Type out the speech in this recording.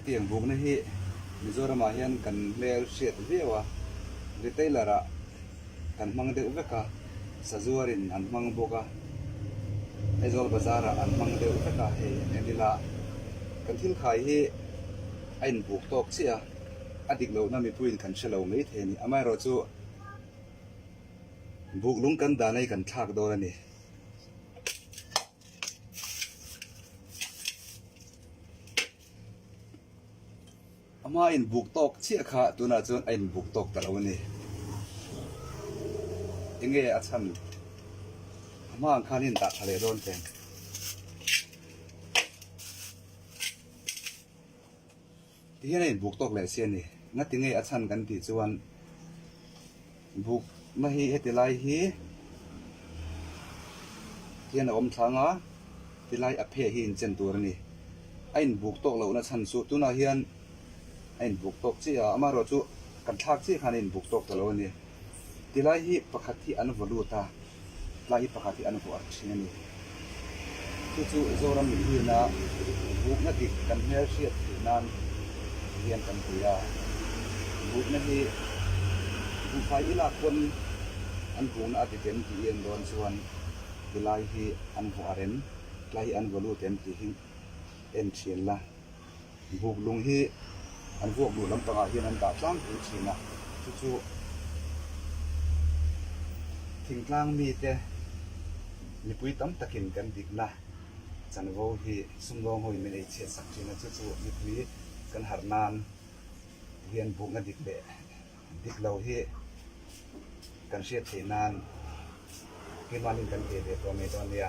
tiang buk na hi Mizoram hian kan lel hriat vewa retailer kan hmang deuh veka sazuarin an hmang boka Aizol bazar an hmang deuh veka he endila kan thil khai hi ain buk tok chia adik lo na mi puin kan shelo mei the ni amai ro chu buk lung kan da nei kan thak dor ani ama in buk tok chia kha tuna chon ain buk tok ta lo ni enge achan ama khanin ta thale ron tenที่นี่บุกตกเลยเสียนี่งั้นที่นี่อาจารย์กันที่ชวนบุกมาฮีเฮติไลฮีที่นั่นอมทางอ่ะที่ไลอภัยฮีนเจนตัวนี่ไอ้บุกตกเรานะฉันสุดตัวน่าเฮียนไอ้บุกตกที่อ่ะมาเราจูกันทักที่ขันไอ้บุกตกตลอดนี่ที่ไลฮีประคัตที่อันวัลูตาไลฮีประคัตที่อันวัวชินี่จู่ๆโซรามีฮีนะบุกนักกิกันเฮียเชียดนั่นเรียนกันคุยบุกนั่นที่บุกไฟอีหลักคนอันบุกอาทิตย์เต็มที่เอ็นโดนส่วนที่ไล่ที่อันหัวเรนไล่อันวัลูเต็มที่หิ้งเอ็นเชียนละบุกลุงที่อันพวกดูลำปางที่นั่นตาจ้างผู้ชินะจู่ๆทิ้งกลางมีแต่มีปุ้ยตั้มตะกินกันดิกละจันโวที่สุ่มลงหอยไม่ได้เชียสักทีนะจู่ๆมีปุ้ยกันหานานเรียนบุกกันดิกเละดิกเราที่กันเชียดเทนานที่มาลินกันเตะตัวเมตอนเนี้ย